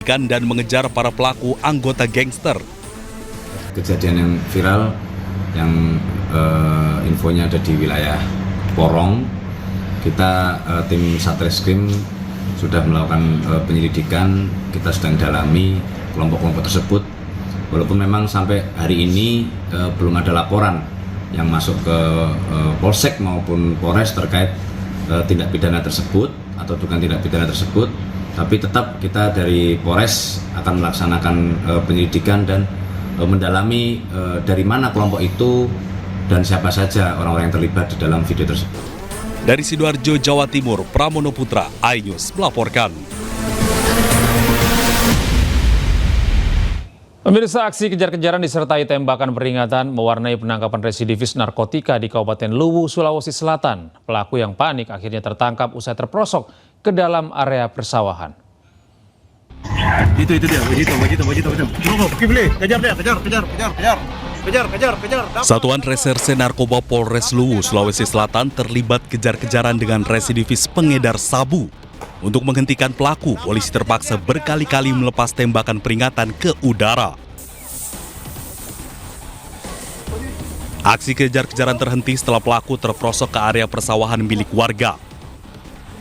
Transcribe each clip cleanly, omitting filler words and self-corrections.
menyelamatkan dan mengejar para pelaku anggota gangster. Kejadian yang viral yang infonya ada di wilayah Porong, kita tim Satreskrim sudah melakukan penyelidikan, kita sedang dalami kelompok-kelompok tersebut. Walaupun memang sampai hari ini belum ada laporan yang masuk ke Polsek maupun Polres terkait tindak pidana tersebut atau dugaan tindak pidana tersebut, tapi tetap kita dari Polres akan melaksanakan penyelidikan dan mendalami dari mana kelompok itu dan siapa saja orang-orang yang terlibat di dalam video tersebut. Dari Sidoarjo, Jawa Timur, Pramono Putra, iNews melaporkan. Pemirsa, aksi kejar-kejaran disertai tembakan peringatan mewarnai penangkapan residivis narkotika di Kabupaten Luwu, Sulawesi Selatan. Pelaku yang panik akhirnya tertangkap usai terprosok ke dalam area persawahan. Itu dia, begitu. Kejar. Satuan Reserse Narkoba Polres Luwu, Sulawesi Selatan terlibat kejar-kejaran dengan residivis pengedar sabu. Untuk menghentikan pelaku, polisi terpaksa berkali-kali melepas tembakan peringatan ke udara. Aksi kejar-kejaran terhenti setelah pelaku terprosok ke area persawahan milik warga.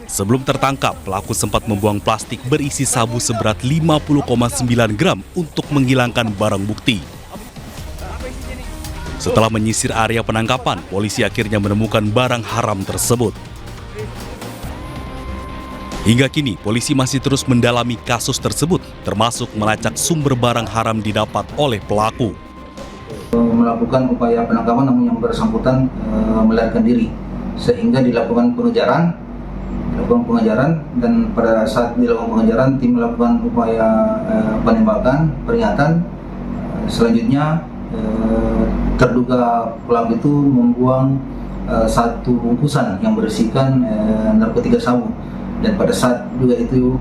Sebelum tertangkap, pelaku sempat membuang plastik berisi sabu seberat 50,9 gram untuk menghilangkan barang bukti. Setelah menyisir area penangkapan, polisi akhirnya menemukan barang haram tersebut. Hingga kini, polisi masih terus mendalami kasus tersebut, termasuk melacak sumber barang haram didapat oleh pelaku. Melakukan upaya penangkapan namun yang bersangkutan melarikan diri, sehingga dilakukan pengejaran dan pada saat dilakukan pengejaran tim melakukan upaya penembakan peringatan. Selanjutnya terduga pelaku itu membuang satu bungkusan yang berisikan narkotika sabu, dan pada saat juga itu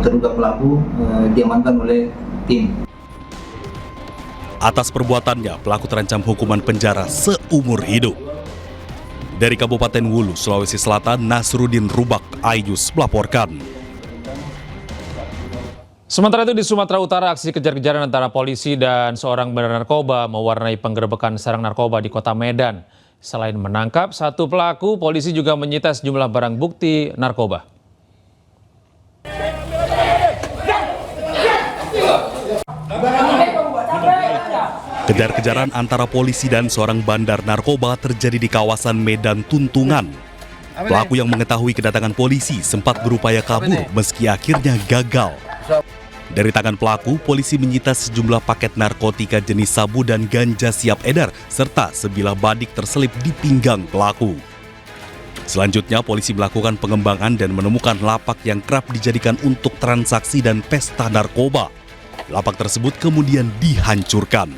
terduga pelaku diamankan oleh tim. Atas perbuatannya, pelaku terancam hukuman penjara seumur hidup. Dari Kabupaten Wulu, Sulawesi Selatan, Nasruddin Rubak, iNews melaporkan. Sementara itu di Sumatera Utara, aksi kejar-kejaran antara polisi dan seorang bandar narkoba mewarnai penggerebekan sarang narkoba di kota Medan. Selain menangkap satu pelaku, polisi juga menyita sejumlah barang bukti narkoba. Kejar-kejaran antara polisi dan seorang bandar narkoba terjadi di kawasan Medan Tuntungan. Pelaku yang mengetahui kedatangan polisi sempat berupaya kabur meski akhirnya gagal. Dari tangan pelaku, polisi menyita sejumlah paket narkotika jenis sabu dan ganja siap edar, serta sebilah badik terselip di pinggang pelaku. Selanjutnya, polisi melakukan pengembangan dan menemukan lapak yang kerap dijadikan untuk transaksi dan pesta narkoba. Lapak tersebut kemudian dihancurkan.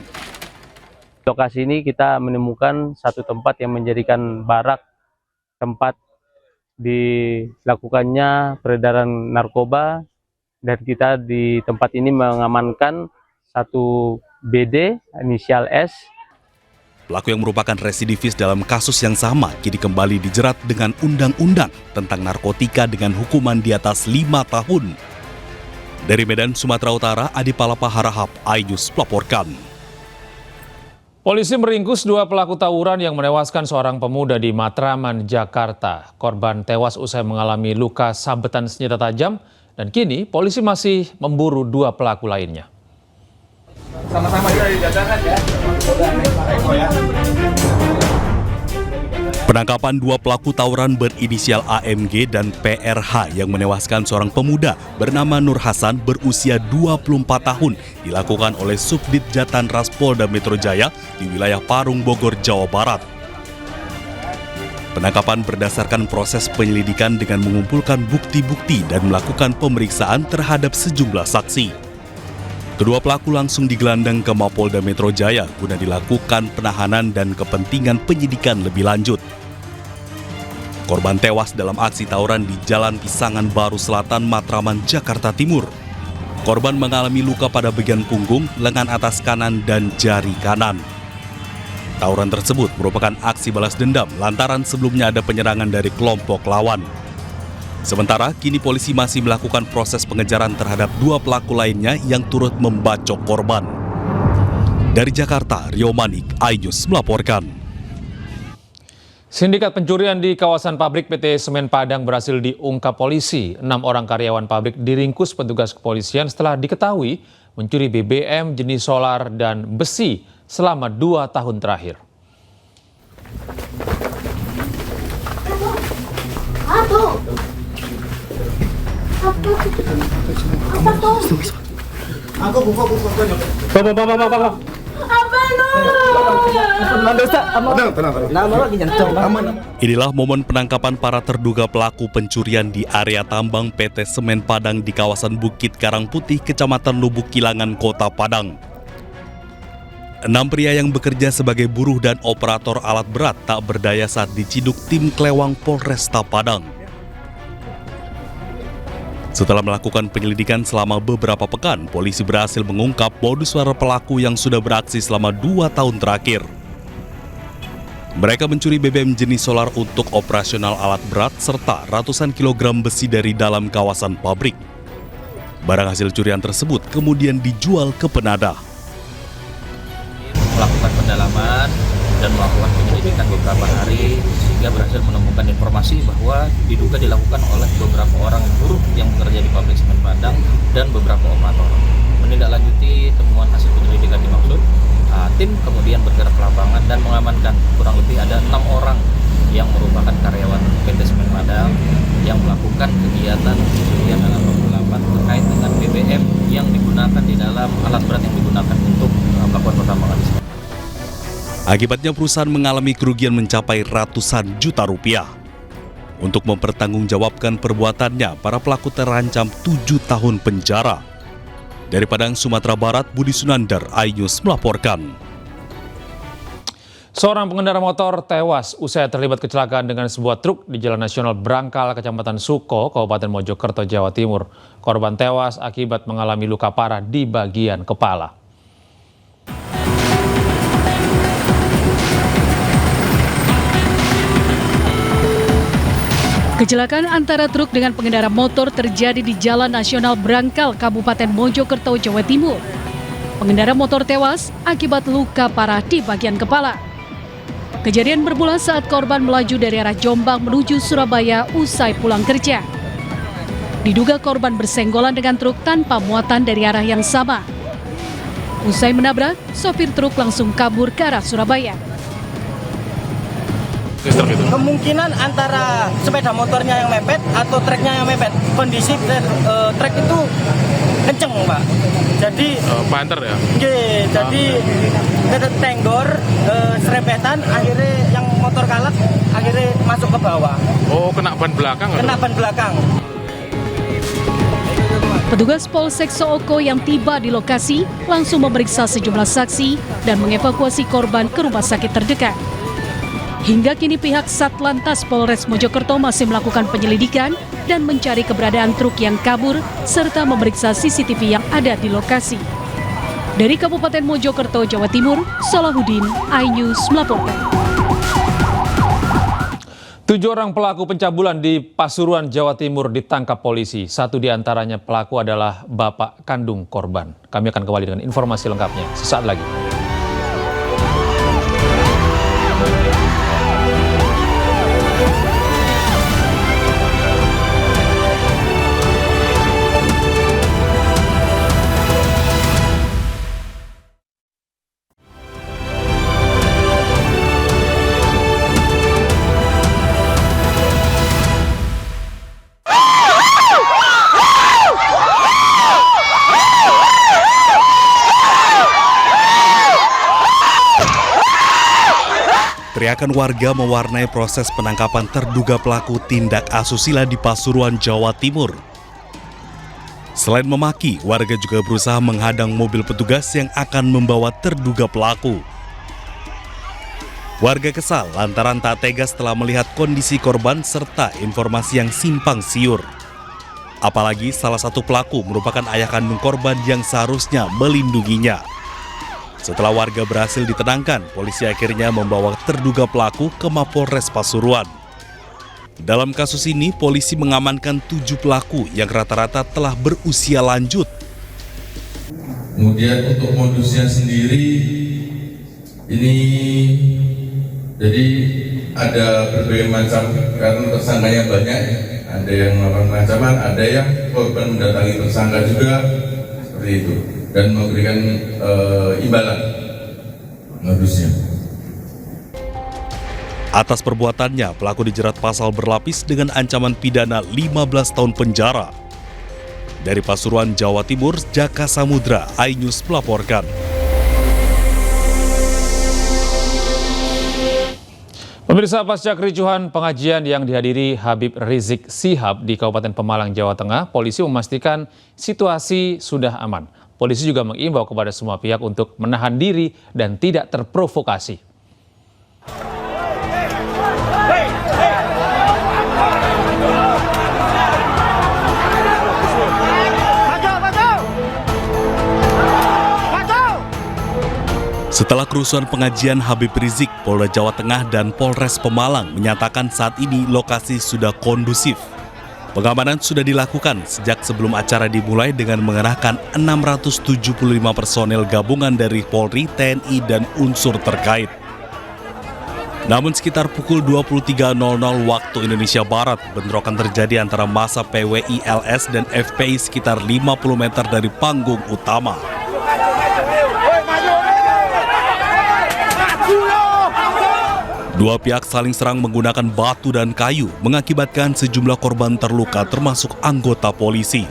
Lokasi ini kita menemukan satu tempat yang menjadikan barak tempat dilakukannya peredaran narkoba, dan kita di tempat ini mengamankan satu BD inisial S. Pelaku yang merupakan residivis dalam kasus yang sama kini kembali dijerat dengan undang-undang tentang narkotika dengan hukuman di atas 5 tahun. Dari Medan, Sumatera Utara, Adi Palapa Harahap, iNews melaporkan. Polisi meringkus dua pelaku tawuran yang menewaskan seorang pemuda di Matraman, Jakarta. Korban tewas usai mengalami luka sabetan senjata tajam, dan kini polisi masih memburu dua pelaku lainnya. Sama-sama dijajakan ya. Penangkapan dua pelaku tawuran berinisial AMG dan PRH yang menewaskan seorang pemuda bernama Nur Hasan berusia 24 tahun dilakukan oleh Subdit Jatan Ras Polda Metro Jaya di wilayah Parung, Bogor, Jawa Barat. Penangkapan berdasarkan proses penyelidikan dengan mengumpulkan bukti-bukti dan melakukan pemeriksaan terhadap sejumlah saksi. Kedua pelaku langsung digelandang ke Mapolda Metro Jaya guna dilakukan penahanan dan kepentingan penyidikan lebih lanjut. Korban tewas dalam aksi tawuran di Jalan Pisangan Baru Selatan, Matraman, Jakarta Timur. Korban mengalami luka pada bagian punggung, lengan atas kanan, dan jari kanan. Tawuran tersebut merupakan aksi balas dendam lantaran sebelumnya ada penyerangan dari kelompok lawan. Sementara kini polisi masih melakukan proses pengejaran terhadap 2 pelaku lainnya yang turut membacok korban. Dari Jakarta, Rio Manik, iNews melaporkan. Sindikat pencurian di kawasan pabrik PT Semen Padang berhasil diungkap polisi. 6 orang karyawan pabrik diringkus petugas kepolisian setelah diketahui mencuri BBM jenis solar dan besi selama 2 tahun terakhir. Inilah momen penangkapan para terduga pelaku pencurian di area tambang PT Semen Padang di kawasan Bukit Karangputih, Kecamatan Lubuk Kilangan, Kota Padang. 6 pria yang bekerja sebagai buruh dan operator alat berat tak berdaya saat diciduk tim Klewang Polresta Padang. Setelah melakukan penyelidikan selama beberapa pekan, polisi berhasil mengungkap modus para pelaku yang sudah beraksi selama 2 tahun terakhir. Mereka mencuri BBM jenis solar untuk operasional alat berat serta ratusan kilogram besi dari dalam kawasan pabrik. Barang hasil curian tersebut kemudian dijual ke penadah. Melakukan pendalaman dan melakukan penyelidikan beberapa hari sehingga berhasil menemukan informasi bahwa diduga dilakukan oleh beberapa orang buruh yang bekerja di pabrik Semen Padang dan beberapa operator. Menindaklanjuti temuan hasil penyelidikan dimaksud, tim kemudian bergerak ke lapangan dan mengamankan kurang lebih ada 6 orang yang merupakan karyawan PT Semen Padang yang melakukan kegiatan pencurian alat penggelapan terkait dengan BBM yang digunakan di dalam alat berat yang digunakan untuk melakukan pertambangan. Akibatnya perusahaan mengalami kerugian mencapai ratusan juta rupiah. Untuk mempertanggungjawabkan perbuatannya, para pelaku terancam 7 tahun penjara. Dari Padang, Sumatera Barat, Budi Sunandar, iNews melaporkan. Seorang pengendara motor tewas usai terlibat kecelakaan dengan sebuah truk di Jalan Nasional Brangkal, Kecamatan Suko, Kabupaten Mojokerto, Jawa Timur. Korban tewas akibat mengalami luka parah di bagian kepala. Kecelakaan antara truk dengan pengendara motor terjadi di Jalan Nasional Brangkal, Kabupaten Mojokerto, Jawa Timur. Pengendara motor tewas akibat luka parah di bagian kepala. Kejadian bermula saat korban melaju dari arah Jombang menuju Surabaya usai pulang kerja. Diduga korban bersenggolan dengan truk tanpa muatan dari arah yang sama. Usai menabrak, sopir truk langsung kabur ke arah Surabaya. Kemungkinan antara sepeda motornya yang mepet atau treknya yang mepet. Kondisi trek itu kenceng, Pak. Jadi banter ya? Jadi tenggor serempetan, akhirnya yang motor kalak akhirnya masuk ke bawah. Oh, kena ban belakang? Kena ban belakang. Petugas Polsek Sooko yang tiba di lokasi langsung memeriksa sejumlah saksi dan mengevakuasi korban ke rumah sakit terdekat. Hingga kini pihak Satlantas Polres Mojokerto masih melakukan penyelidikan dan mencari keberadaan truk yang kabur serta memeriksa CCTV yang ada di lokasi. Dari Kabupaten Mojokerto, Jawa Timur, Salahuddin, iNews melaporkan. 7 orang pelaku pencabulan di Pasuruan, Jawa Timur ditangkap polisi. 1 di antaranya pelaku adalah bapak kandung korban. Kami akan kembali dengan informasi lengkapnya sesaat lagi. Teriakan warga mewarnai proses penangkapan terduga pelaku tindak asusila di Pasuruan, Jawa Timur. Selain memaki, warga juga berusaha menghadang mobil petugas yang akan membawa terduga pelaku. Warga kesal lantaran tak tega setelah melihat kondisi korban serta informasi yang simpang siur. Apalagi salah satu pelaku merupakan ayah kandung korban yang seharusnya melindunginya. Setelah warga berhasil ditenangkan, polisi akhirnya membawa terduga pelaku ke Mapolres Pasuruan. Dalam kasus ini, polisi mengamankan 7 pelaku yang rata-rata telah berusia lanjut. Kemudian untuk modusnya sendiri, ini jadi ada berbagai macam, karena tersangkanya banyak, ada yang melakukan pengancaman, ada yang korban mendatangi tersangka juga, seperti itu, dan memberikan imbalan modusnya. Atas perbuatannya, pelaku dijerat pasal berlapis dengan ancaman pidana 15 tahun penjara. Dari Pasuruan, Jawa Timur, Jaka Samudra, iNews melaporkan. Pemirsa, pasca kericuhan pengajian yang dihadiri Habib Rizik Sihab di Kabupaten Pemalang, Jawa Tengah, polisi memastikan situasi sudah aman. Polisi juga mengimbau kepada semua pihak untuk menahan diri dan tidak terprovokasi. Setelah kerusuhan pengajian Habib Rizik, Polda Jawa Tengah dan Polres Pemalang menyatakan saat ini lokasi sudah kondusif. Pengamanan sudah dilakukan sejak sebelum acara dimulai dengan mengerahkan 675 personel gabungan dari Polri, TNI, dan unsur terkait. Namun sekitar pukul 23.00 waktu Indonesia Barat, bentrokan terjadi antara massa PWI-LS dan FPI sekitar 50 meter dari panggung utama. Dua pihak saling serang menggunakan batu dan kayu, mengakibatkan sejumlah korban terluka termasuk anggota polisi.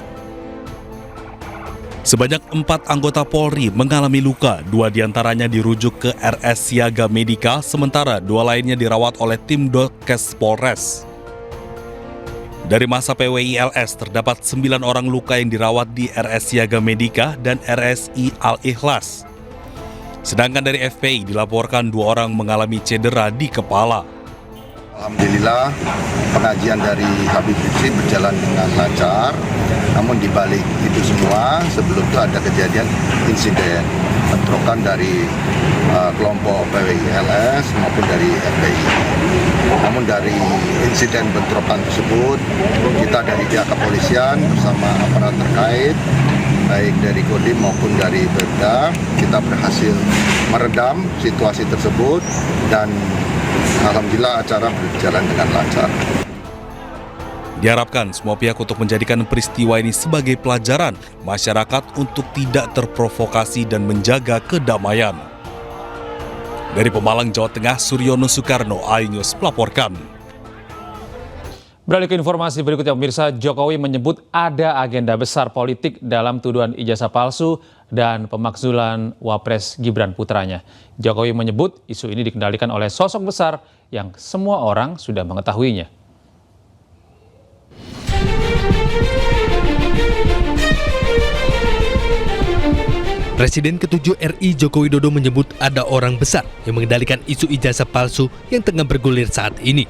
Sebanyak 4 anggota Polri mengalami luka, 2 diantaranya dirujuk ke RS Siaga Medika, sementara 2 lainnya dirawat oleh tim Dokes Polres. Dari massa PWI-LS terdapat 9 orang luka yang dirawat di RS Siaga Medika dan RSI Al-Ikhlas. Sedangkan dari FPI dilaporkan 2 orang mengalami cedera di kepala. Alhamdulillah pengajian dari Habib Rizik berjalan dengan lancar. Namun di balik itu semua sebelum itu ada kejadian insiden bentrokan dari kelompok PWI-LS maupun dari FPI. Namun dari insiden bentrokan tersebut kita dari pihak kepolisian bersama aparat terkait baik dari Kodim maupun dari Pemda, kita berhasil meredam situasi tersebut dan alhamdulillah acara berjalan dengan lancar. Diharapkan semua pihak untuk menjadikan peristiwa ini sebagai pelajaran masyarakat untuk tidak terprovokasi dan menjaga kedamaian. Dari Pemalang, Jawa Tengah, Suryono Soekarno, iNews melaporkan. Beralih ke informasi berikutnya, pemirsa, Jokowi menyebut ada agenda besar politik dalam tuduhan ijazah palsu dan pemakzulan Wapres Gibran putranya. Jokowi menyebut isu ini dikendalikan oleh sosok besar yang semua orang sudah mengetahuinya. Presiden ke-7 RI Joko Widodo menyebut ada orang besar yang mengendalikan isu ijazah palsu yang tengah bergulir saat ini.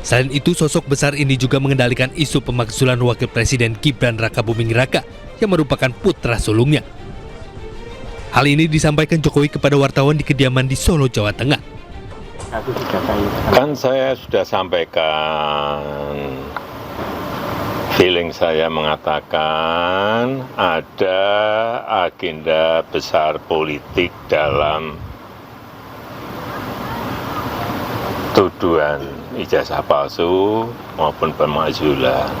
Selain itu, sosok besar ini juga mengendalikan isu pemakzulan Wakil Presiden Gibran Rakabuming Raka yang merupakan putra sulungnya. Hal ini disampaikan Jokowi kepada wartawan di kediaman di Solo, Jawa Tengah. Kan saya sudah sampaikan, feeling saya mengatakan ada agenda besar politik dalam tuduhan ijazah palsu maupun pemakzulan.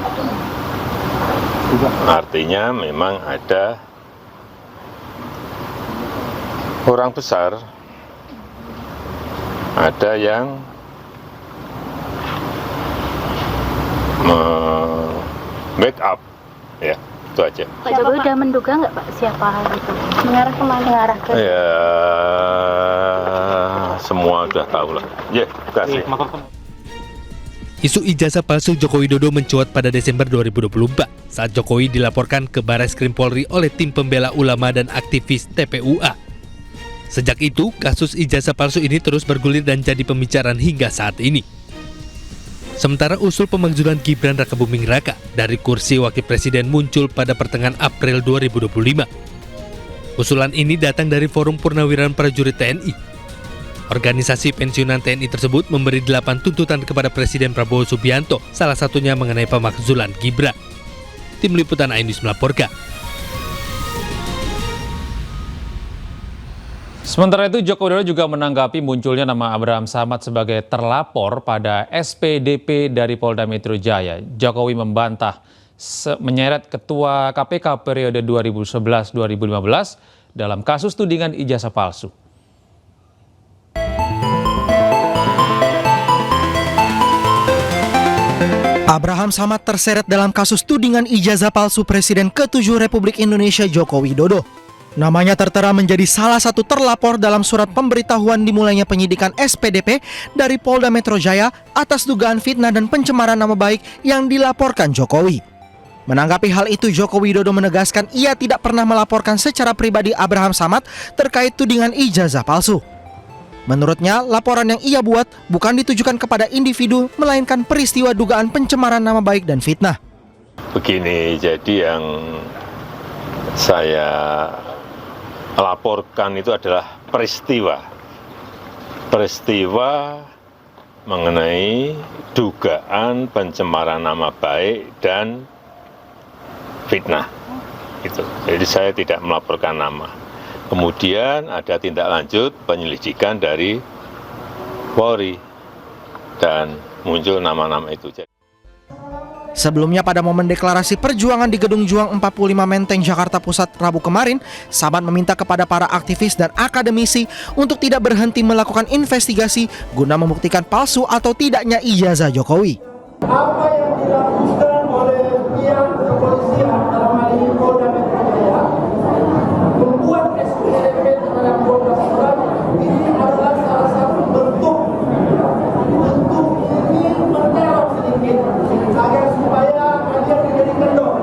Artinya memang ada orang besar, ada yang backup, ya itu aja. Pak Jokowi udah menduga nggak Pak siapa itu? Mengarah kemana? Mengarah ke? Ya semua sudah tahu lah. Ya, terima kasih. Isu ijazah palsu Joko Widodo mencuat pada Desember 2024 saat Jokowi dilaporkan ke Barreskrim Polri oleh tim pembela ulama dan aktivis TPUA. Sejak itu, kasus ijazah palsu ini terus bergulir dan jadi pembicaraan hingga saat ini. Sementara usul pemakzulan Gibran Rakabuming Raka dari kursi Wakil Presiden muncul pada pertengahan April 2025. Usulan ini datang dari Forum Purnawirawan Prajurit TNI. Organisasi pensiunan TNI tersebut memberi 8 tuntutan kepada Presiden Prabowo Subianto, salah satunya mengenai pemakzulan Gibran. Tim Liputan iNews melaporkan. Sementara itu, Joko Widodo juga menanggapi munculnya nama Abraham Samad sebagai terlapor pada SPDP dari Polda Metro Jaya. Jokowi membantah menyeret Ketua KPK periode 2011-2015 dalam kasus tudingan ijazah palsu. Abraham Samad terseret dalam kasus tudingan ijazah palsu Presiden ke-7 Republik Indonesia Joko Widodo. Namanya tertera menjadi salah satu terlapor dalam surat pemberitahuan dimulainya penyidikan SPDP dari Polda Metro Jaya atas dugaan fitnah dan pencemaran nama baik yang dilaporkan Jokowi. Menanggapi hal itu, Joko Widodo menegaskan ia tidak pernah melaporkan secara pribadi Abraham Samad terkait tudingan ijazah palsu. Menurutnya, laporan yang ia buat bukan ditujukan kepada individu, melainkan peristiwa dugaan pencemaran nama baik dan fitnah. Begini, jadi yang saya laporkan itu adalah peristiwa mengenai dugaan pencemaran nama baik dan fitnah. Itu. Jadi saya tidak melaporkan nama. Kemudian ada tindak lanjut penyelidikan dari Polri dan muncul nama-nama itu. Sebelumnya pada momen deklarasi perjuangan di Gedung Juang 45 Menteng, Jakarta Pusat, Rabu kemarin, Samad meminta kepada para aktivis dan akademisi untuk tidak berhenti melakukan investigasi guna membuktikan palsu atau tidaknya ijazah Jokowi. Apa yang dilakukan oleh pihak kepolisian dalam hal ini Polda Metro Jaya membuat SPDP terhadap 12 orang ini adalah salah satu bentuk ingin meneror sedikit agar supaya kalian menjadi kendor,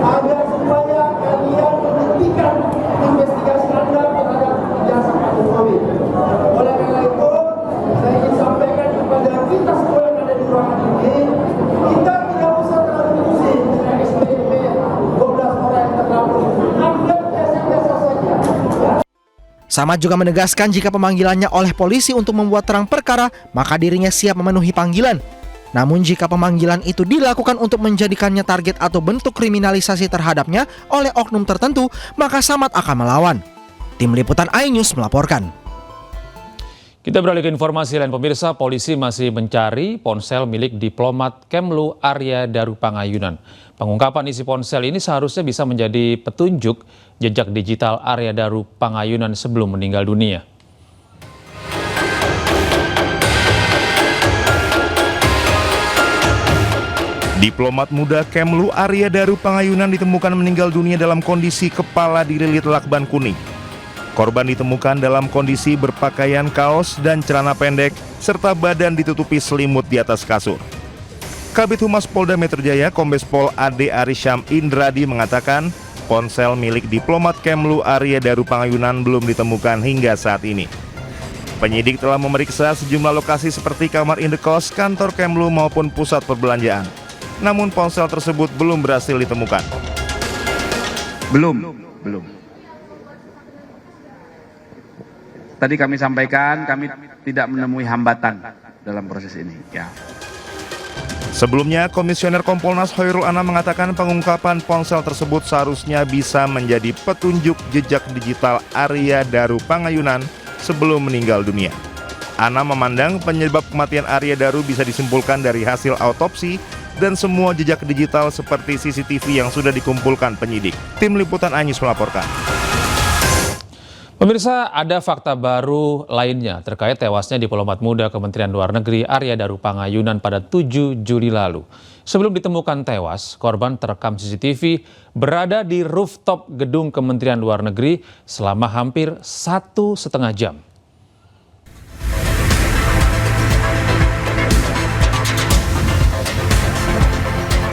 agar supaya kalian menghentikan investigasi Anda terhadap ijazah Pak Jokowi. Oleh karena itu, saya ingin sampaikan kepada kita semua yang ada di ruangan ini, kita tidak usah terlalu pusing dengan SPDP 12 orang yang terlapor. Anggap biasa-biasa saja. Samad juga menegaskan jika pemanggilannya oleh polisi untuk membuat terang perkara, maka dirinya siap memenuhi panggilan. Namun jika pemanggilan itu dilakukan untuk menjadikannya target atau bentuk kriminalisasi terhadapnya oleh oknum tertentu, maka Samad akan melawan. Tim Liputan iNews melaporkan. Kita beralih ke informasi lain, pemirsa. Polisi masih mencari ponsel milik diplomat Kemlu Arya Daru Pangayunan. Pengungkapan isi ponsel ini seharusnya bisa menjadi petunjuk jejak digital Arya Daru Pangayunan sebelum meninggal dunia. Diplomat muda Kemlu Arya Daru Pangayunan ditemukan meninggal dunia dalam kondisi kepala dililit lakban kuning. Korban ditemukan dalam kondisi berpakaian kaos dan celana pendek serta badan ditutupi selimut di atas kasur. Kabid Humas Polda Metro Jaya Kombes Pol Ade Arisyam Indradi mengatakan ponsel milik diplomat Kemlu Arya Daru Pangayunan belum ditemukan hingga saat ini. Penyidik telah memeriksa sejumlah lokasi seperti kamar indekos, kantor Kemlu maupun pusat perbelanjaan. Namun ponsel tersebut belum berhasil ditemukan. Belum. Tadi kami sampaikan kami tidak menemui hambatan dalam proses ini. Ya. Sebelumnya, Komisioner Kompolnas Hoirul Anam mengatakan pengungkapan ponsel tersebut seharusnya bisa menjadi petunjuk jejak digital Arya Daru Pangayunan sebelum meninggal dunia. Anam memandang penyebab kematian Arya Daru bisa disimpulkan dari hasil autopsi dan semua jejak digital seperti CCTV yang sudah dikumpulkan penyidik. Tim Liputan iNews melaporkan. Pemirsa, ada fakta baru lainnya terkait tewasnya diplomat muda Kementerian Luar Negeri Arya Daru Pangayunan pada 7 Juli lalu. Sebelum ditemukan tewas, korban terekam CCTV berada di rooftop gedung Kementerian Luar Negeri selama hampir 1,5 jam.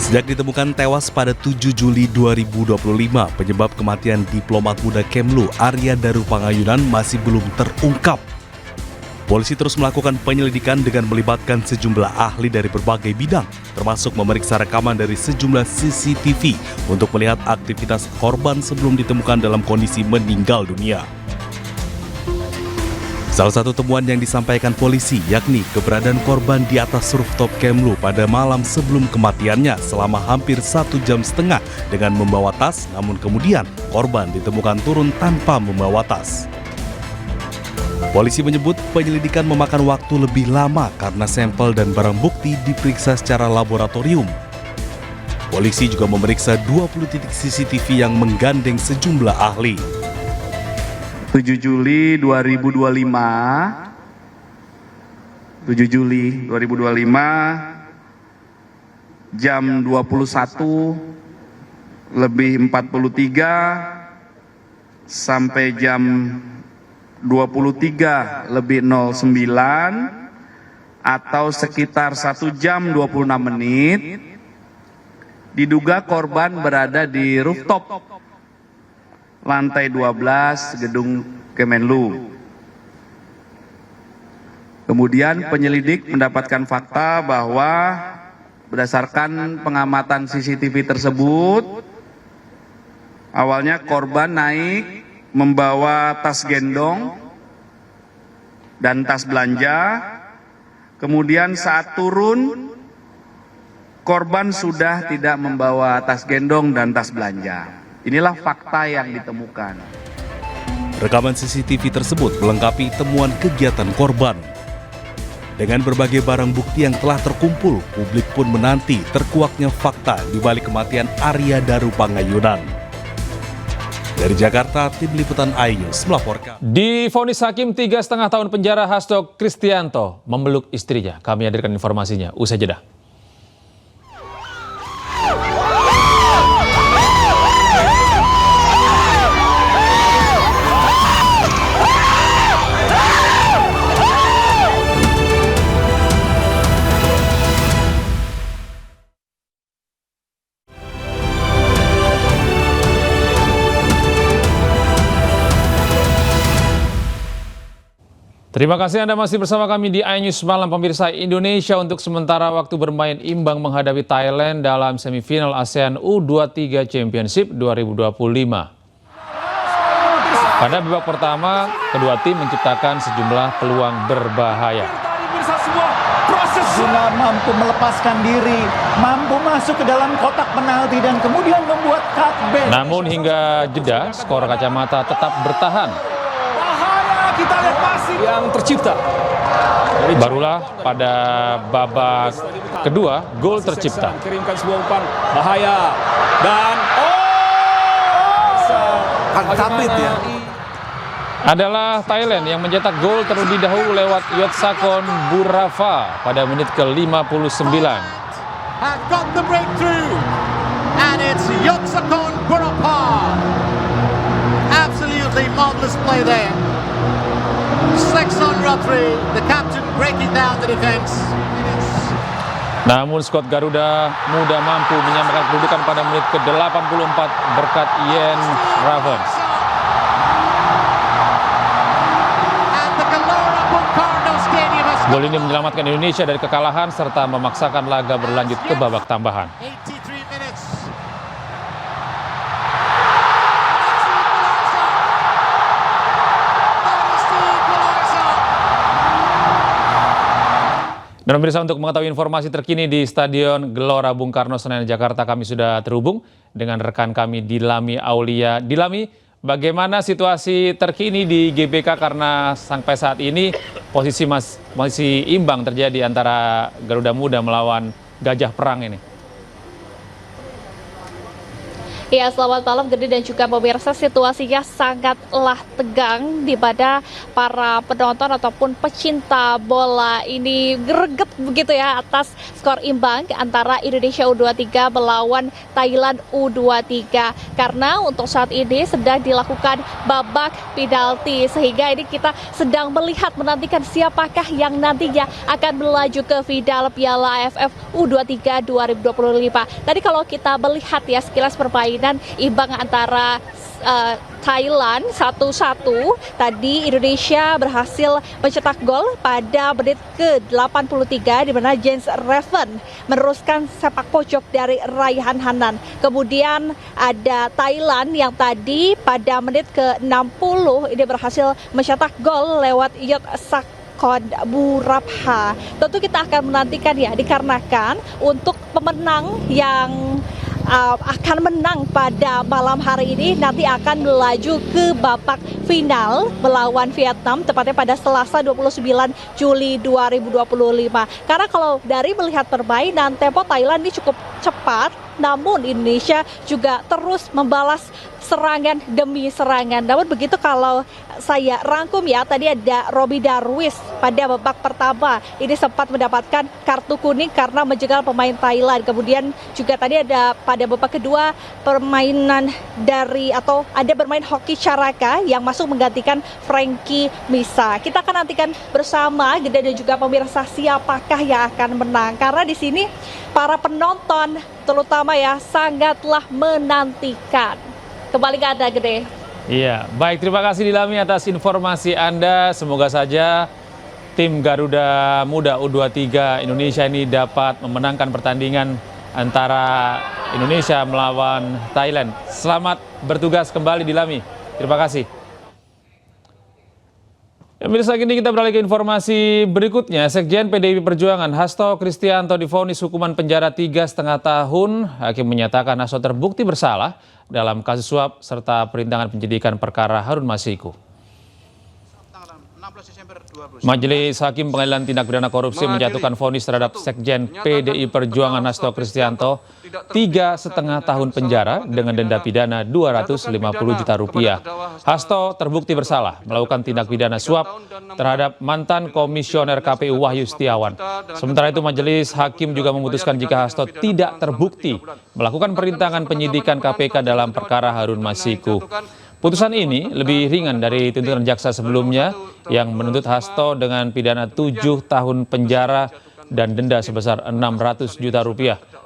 Sejak ditemukan tewas pada 7 Juli 2025, penyebab kematian diplomat muda Kemlu Arya Daru Pangayunan masih belum terungkap. Polisi terus melakukan penyelidikan dengan melibatkan sejumlah ahli dari berbagai bidang, termasuk memeriksa rekaman dari sejumlah CCTV untuk melihat aktivitas korban sebelum ditemukan dalam kondisi meninggal dunia. Salah satu temuan yang disampaikan polisi yakni keberadaan korban di atas rooftop Kemlu pada malam sebelum kematiannya selama hampir 1,5 jam dengan membawa tas, namun kemudian korban ditemukan turun tanpa membawa tas. Polisi menyebut penyelidikan memakan waktu lebih lama karena sampel dan barang bukti diperiksa secara laboratorium. Polisi juga memeriksa 20 titik CCTV yang menggandeng sejumlah ahli. 7 Juli 2025 jam 21:43 sampai jam 23:09 atau sekitar 1 jam 26 menit diduga korban berada di rooftop lantai 12 gedung Kemenlu. Kemudian penyelidik mendapatkan fakta bahwa berdasarkan pengamatan CCTV tersebut, awalnya korban naik membawa tas gendong dan tas belanja. Kemudian saat turun, korban sudah tidak membawa tas gendong dan tas belanja. Inilah fakta yang ditemukan. Rekaman CCTV tersebut melengkapi temuan kegiatan korban. Dengan berbagai barang bukti yang telah terkumpul, publik pun menanti terkuaknya fakta di balik kematian Arya Daru Pangayunan. Dari Jakarta, Tim Liputan iNews melaporkan. Divonis hakim 3,5 tahun penjara, Hasto Kristianto memeluk istrinya. Kami hadirkan informasinya usai jeda. Terima kasih Anda masih bersama kami di iNews Malam. Pemirsa, Indonesia untuk sementara waktu bermain imbang menghadapi Thailand dalam semifinal ASEAN U23 Championship 2025. Pada babak pertama, kedua tim menciptakan sejumlah peluang berbahaya. Zuna mampu melepaskan diri, mampu masuk ke dalam kotak penalti dan kemudian membuat cutback. Namun hingga jeda, skor kacamata tetap bertahan. Kita lihat masih Yang tercipta. Barulah pada babak kedua, gol tercipta. kirimkan sebuah umpan bahaya dan Kabit ya. Adalah Thailand yang mencetak gol terlebih dahulu lewat Yotsakon Burava pada menit ke-59. have got the breakthrough and it's Yotsakon Burapa. Absolutely marvelous play there. 6 on Rothery, the captain breaking down the defense. Namun skuad Garuda Muda mampu menyamakan kedudukan pada menit ke-84 berkat Ian Ravens. Gol ini menyelamatkan Indonesia dari kekalahan serta memaksakan laga berlanjut ke babak tambahan. Dan pemirsa, untuk mengetahui informasi terkini di Stadion Gelora Bung Karno Senayan Jakarta, kami sudah terhubung dengan rekan kami Dilami Aulia. Dilami, bagaimana situasi terkini di GBK karena sampai saat ini posisi masih imbang terjadi antara Garuda Muda melawan Gajah Perang ini? Ya, selamat malam Gede dan juga pemirsa. Situasinya sangatlah tegang di mana para penonton ataupun pecinta bola ini greget begitu ya atas skor imbang antara Indonesia U23 melawan Thailand U23. Karena untuk saat ini sedang dilakukan babak penalti, sehingga ini kita sedang melihat menantikan siapakah yang nantinya akan melaju ke final Piala AFF U23 2025. Tadi kalau kita melihat ya sekilas permainan permainan imbang antara Thailand 1-1. Tadi Indonesia berhasil mencetak gol pada menit ke-83 di mana Jens Reven meneruskan sepak pojok dari Raihan Hanan. Kemudian ada Thailand yang tadi pada menit ke-60 ini berhasil mencetak gol lewat Yot Sakon Burapha. Tentu kita akan menantikan ya, dikarenakan untuk pemenang yang akan menang pada malam hari ini nanti akan melaju ke babak final melawan Vietnam tepatnya pada Selasa 29 Juli 2025. Karena kalau dari melihat permainan, tempo Thailand ini cukup cepat, namun Indonesia juga terus membalas serangan demi serangan. Namun begitu kalau saya rangkum ya, tadi ada Robbie Darwish pada babak pertama ini sempat mendapatkan kartu kuning karena menjegal pemain Thailand. Kemudian juga tadi ada pada babak kedua permainan dari atau ada bermain Hoki Caraka yang masuk menggantikan Frankie Misa. Kita akan nantikan bersama Gede dan juga pemirsa siapakah yang akan menang, karena di sini para penonton terutama ya sangatlah menantikan. Kembali ke Anda, Gede. Iya, baik, terima kasih Dilami atas informasi Anda. Semoga saja tim Garuda Muda U23 Indonesia ini dapat memenangkan pertandingan antara Indonesia melawan Thailand. Selamat bertugas kembali Dilami. Terima kasih. Pemirsa, kini kita beralih ke informasi berikutnya. Sekjen PDIP Perjuangan Hasto Kristianto divonis hukuman penjara 3,5 tahun. Hakim menyatakan Hasto terbukti bersalah dalam kasus suap serta perintangan penyidikan perkara Harun Masiku. Majelis Hakim Pengadilan Tindak Pidana Korupsi menjatuhkan vonis terhadap Sekjen PDI Perjuangan Hasto Kristianto 3,5 tahun penjara dengan denda pidana Rp250 juta. Hasto terbukti bersalah melakukan tindak pidana suap terhadap mantan komisioner KPU Wahyu Setiawan. Sementara itu Majelis Hakim juga memutuskan jika Hasto tidak terbukti melakukan perintangan penyidikan KPK dalam perkara Harun Masiku. Putusan ini lebih ringan dari tuntutan jaksa sebelumnya yang menuntut Hasto dengan pidana 7 tahun penjara dan denda sebesar Rp600 juta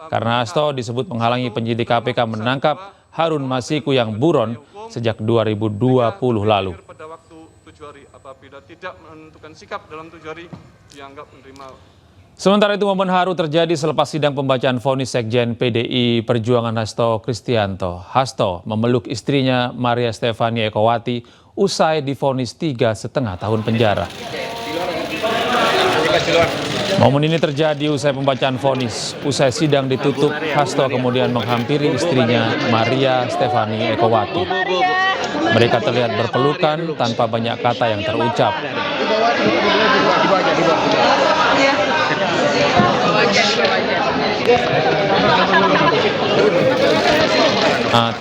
karena Hasto disebut menghalangi penyidik KPK menangkap Harun Masiku yang buron sejak 2020 lalu. Pada waktu 7 hari apabila tidak menentukan sikap dalam 7 hari dianggap menerima. Sementara itu momen haru terjadi selepas sidang pembacaan vonis Sekjen PDI Perjuangan Hasto Kristianto. Hasto memeluk istrinya Maria Stefani Ekowati usai divonis 3,5 tahun penjara. Momen ini terjadi usai pembacaan vonis. Usai sidang ditutup, Hasto kemudian menghampiri istrinya Maria Stefani Ekowati. Mereka terlihat berpelukan tanpa banyak kata yang terucap.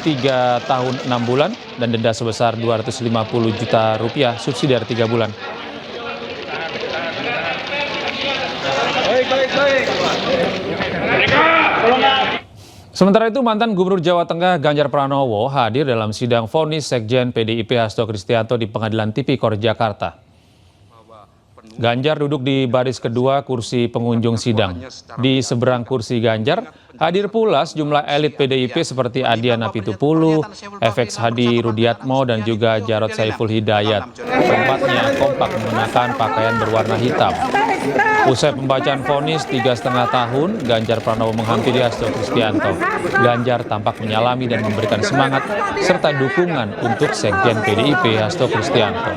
3 tahun 6 bulan dan denda sebesar Rp250 juta subsidiar 3 bulan. Sementara itu mantan Gubernur Jawa Tengah Ganjar Pranowo hadir dalam sidang vonis Sekjen PDIP Hasto Kristianto di Pengadilan Tipikor Jakarta. Ganjar duduk di baris kedua kursi pengunjung sidang. Di seberang kursi Ganjar, hadir pula sejumlah elit PDIP seperti Adiana Pitupulu, FX Hadi Rudiatmo, dan juga Jarod Saiful Hidayat. Keempatnya kompak mengenakan pakaian berwarna hitam. Usai pembacaan vonis 3,5 tahun, Ganjar Pranowo menghampiri Hasto Kristianto. Ganjar tampak menyalami dan memberikan semangat serta dukungan untuk Sekjen PDIP Hasto Kristianto.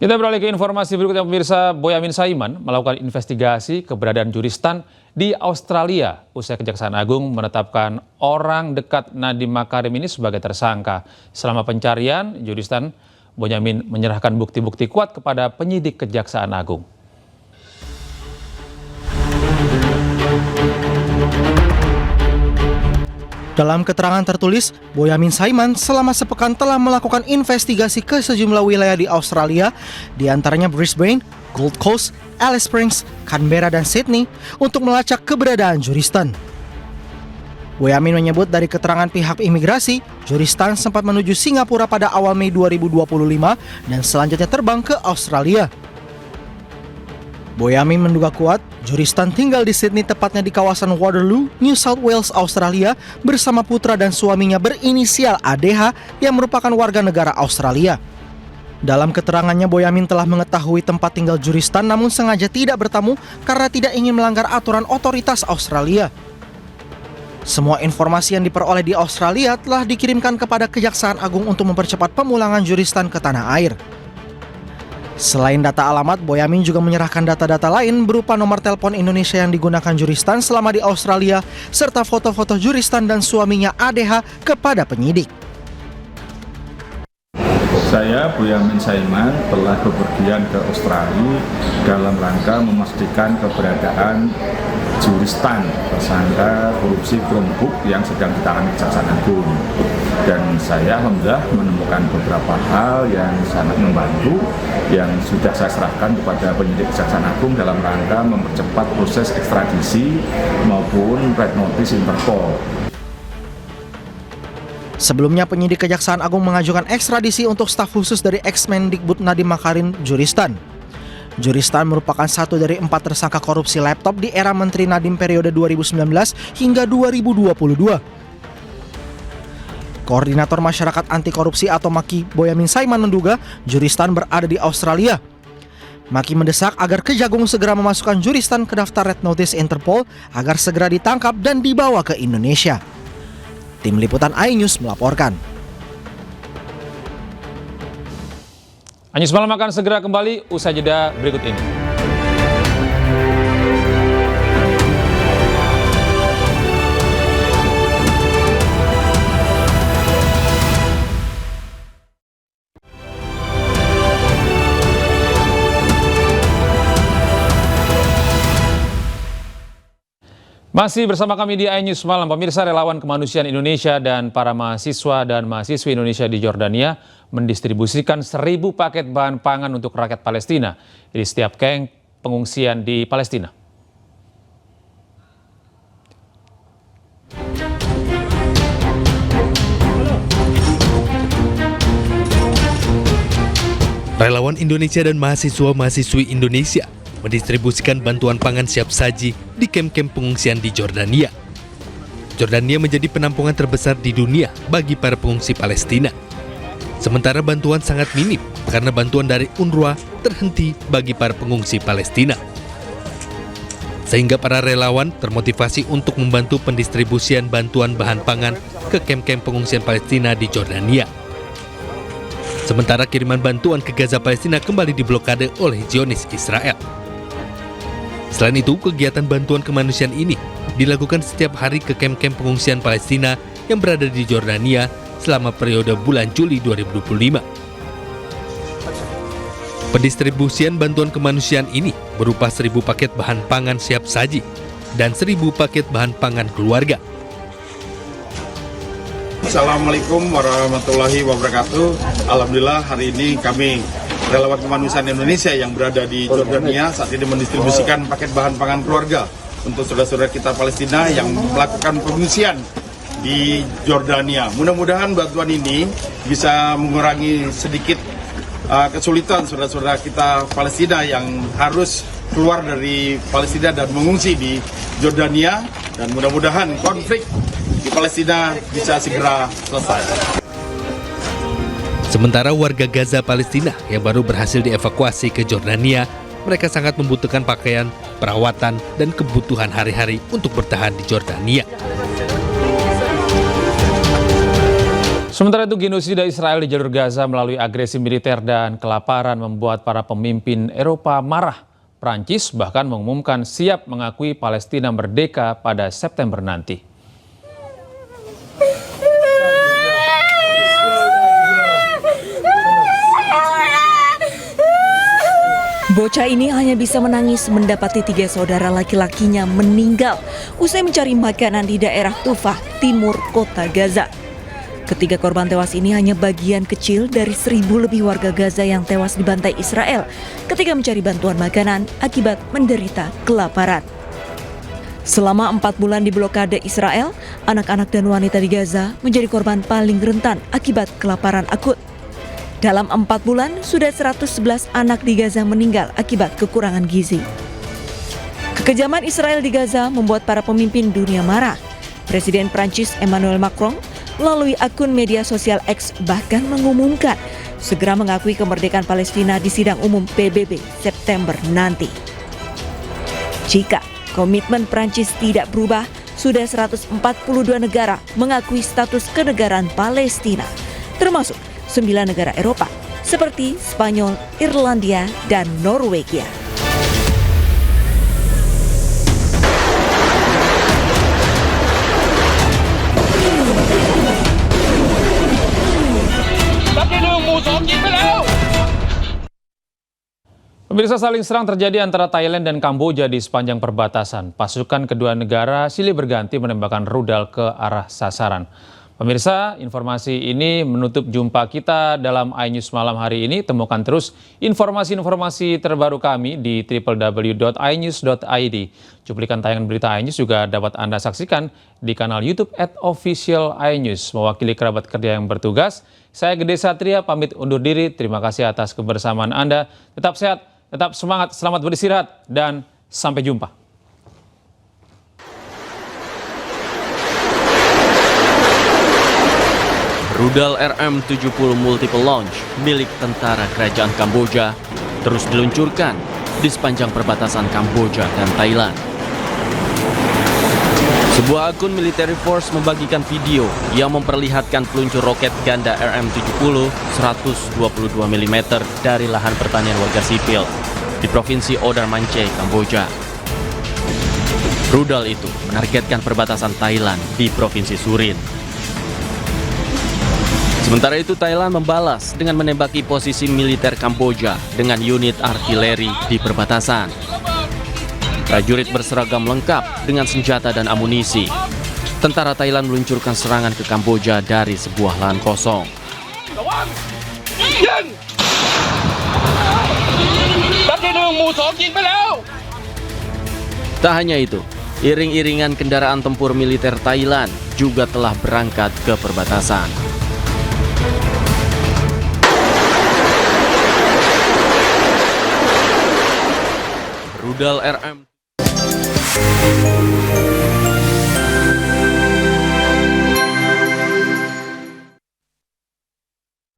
Kita beralih ke informasi berikutnya, pemirsa. Boyamin Saiman melakukan investigasi keberadaan Juristan di Australia usai Kejaksaan Agung menetapkan orang dekat Nadiem Makarim ini sebagai tersangka. Selama pencarian, Juristan Boyamin menyerahkan bukti-bukti kuat kepada penyidik Kejaksaan Agung. Dalam keterangan tertulis, Boyamin Saiman selama sepekan telah melakukan investigasi ke sejumlah wilayah di Australia, di antaranya Brisbane, Gold Coast, Alice Springs, Canberra, dan Sydney untuk melacak keberadaan Juristan. Boyamin menyebut dari keterangan pihak imigrasi, Juristan sempat menuju Singapura pada awal Mei 2025 dan selanjutnya terbang ke Australia. Boyamin menduga kuat, Juristan tinggal di Sydney, tepatnya di kawasan Waterloo, New South Wales, Australia, bersama putra dan suaminya berinisial ADH yang merupakan warga negara Australia. Dalam keterangannya, Boyamin telah mengetahui tempat tinggal Juristan namun sengaja tidak bertamu karena tidak ingin melanggar aturan otoritas Australia. Semua informasi yang diperoleh di Australia telah dikirimkan kepada Kejaksaan Agung untuk mempercepat pemulangan Juristan ke tanah air. Selain data alamat, Boyamin juga menyerahkan data-data lain berupa nomor telepon Indonesia yang digunakan Juristan selama di Australia, serta foto-foto Juristan dan suaminya ADH kepada penyidik. Saya, Boyamin Saiman, telah bepergian ke Australia dalam rangka memastikan keberadaan Juristan, tersangka korupsi Chromebook yang sedang ditangani Kejaksaan Agung. Dan saya alhamdulillah menemukan beberapa hal yang sangat membantu yang sudah saya serahkan kepada penyidik Kejaksaan Agung dalam rangka mempercepat proses ekstradisi maupun red notice Interpol. Sebelumnya, penyidik Kejaksaan Agung mengajukan ekstradisi untuk staf khusus dari Ex-Mendikbud Nadiem Makarim, Juristan. Juristan merupakan satu dari 4 tersangka korupsi laptop di era Menteri Nadiem periode 2019 hingga 2022. Koordinator Masyarakat Anti Korupsi atau MAKI, Boyamin Saiman menduga Juristan berada di Australia. MAKI mendesak agar Kejagung segera memasukkan Juristan ke daftar red notice Interpol agar segera ditangkap dan dibawa ke Indonesia. Tim Liputan iNews melaporkan. iNews Malam akan segera kembali usai jeda berikut ini. Masih bersama kami di iNews Malam, pemirsa. Relawan Kemanusiaan Indonesia dan para mahasiswa dan mahasiswi Indonesia di Jordania mendistribusikan 1.000 paket bahan pangan untuk rakyat Palestina di setiap kamp pengungsian di Palestina. Relawan Indonesia dan mahasiswa-mahasiswi Indonesia mendistribusikan bantuan pangan siap saji di kamp-kamp pengungsian di Jordania. Jordania menjadi penampungan terbesar di dunia bagi para pengungsi Palestina. Sementara bantuan sangat minim karena bantuan dari UNRWA terhenti bagi para pengungsi Palestina. Sehingga para relawan termotivasi untuk membantu pendistribusian bantuan bahan pangan ke kamp-kamp pengungsian Palestina di Jordania. Sementara kiriman bantuan ke Gaza Palestina kembali diblokade oleh Zionis Israel. Selain itu, kegiatan bantuan kemanusiaan ini dilakukan setiap hari ke kamp-kamp pengungsian Palestina yang berada di Jordania selama periode bulan Juli 2025. Pendistribusian bantuan kemanusiaan ini berupa 1.000 paket bahan pangan siap saji dan 1.000 paket bahan pangan keluarga. Assalamualaikum warahmatullahi wabarakatuh. Alhamdulillah hari ini kami relawan kemanusiaan Indonesia yang berada di Jordania saat ini mendistribusikan paket bahan pangan keluarga untuk saudara-saudara kita Palestina yang melakukan pengungsian di Jordania. Mudah-mudahan bantuan ini bisa mengurangi sedikit kesulitan saudara-saudara kita Palestina yang harus keluar dari Palestina dan mengungsi di Jordania, dan mudah-mudahan konflik di Palestina bisa segera selesai. Sementara warga Gaza Palestina yang baru berhasil dievakuasi ke Jordania, mereka sangat membutuhkan pakaian, perawatan, dan kebutuhan hari-hari untuk bertahan di Jordania. Sementara itu, genosida Israel di jalur Gaza melalui agresi militer dan kelaparan membuat para pemimpin Eropa marah. Prancis bahkan mengumumkan siap mengakui Palestina merdeka pada September nanti. Bocah ini hanya bisa menangis mendapati 3 saudara laki-lakinya meninggal usai mencari makanan di daerah Tufah, timur kota Gaza. Ketiga korban tewas ini hanya bagian kecil dari 1.000 lebih warga Gaza yang tewas dibantai Israel ketika mencari bantuan makanan akibat menderita kelaparan. Selama 4 bulan di blokade Israel, anak-anak dan wanita di Gaza menjadi korban paling rentan akibat kelaparan akut. Dalam 4 bulan, sudah 111 anak di Gaza meninggal akibat kekurangan gizi. Kekejaman Israel di Gaza membuat para pemimpin dunia marah. Presiden Prancis Emmanuel Macron melalui akun media sosial X bahkan mengumumkan segera mengakui kemerdekaan Palestina di sidang umum PBB September nanti. Jika komitmen Prancis tidak berubah, sudah 142 negara mengakui status kenegaraan Palestina, termasuk 9 negara Eropa seperti Spanyol, Irlandia, dan Norwegia. Pemirsa, saling serang terjadi antara Thailand dan Kamboja di sepanjang perbatasan. Pasukan kedua negara silih berganti menembakkan rudal ke arah sasaran. Pemirsa, informasi ini menutup jumpa kita dalam iNews malam hari ini. Temukan terus informasi-informasi terbaru kami di www.inews.id. Cuplikan tayangan berita iNews juga dapat Anda saksikan di kanal YouTube @official_iNews. Mewakili kerabat kerja yang bertugas, saya Gede Satria pamit undur diri. Terima kasih atas kebersamaan Anda. Tetap sehat, tetap semangat, selamat beristirahat, dan sampai jumpa. Rudal RM-70 Multiple Launch milik tentara kerajaan Kamboja terus diluncurkan di sepanjang perbatasan Kamboja dan Thailand. Sebuah akun military force membagikan video yang memperlihatkan peluncur roket ganda RM-70 122 mm dari lahan pertanian warga sipil di Provinsi Odar Manche, Kamboja. Rudal itu menargetkan perbatasan Thailand di Provinsi Surin. Sementara itu Thailand membalas dengan menembaki posisi militer Kamboja dengan unit artileri di perbatasan. Prajurit berseragam lengkap dengan senjata dan amunisi. Tentara Thailand meluncurkan serangan ke Kamboja dari sebuah lahan kosong. Tak hanya itu, iring-iringan kendaraan tempur militer Thailand juga telah berangkat ke perbatasan. Rudal RM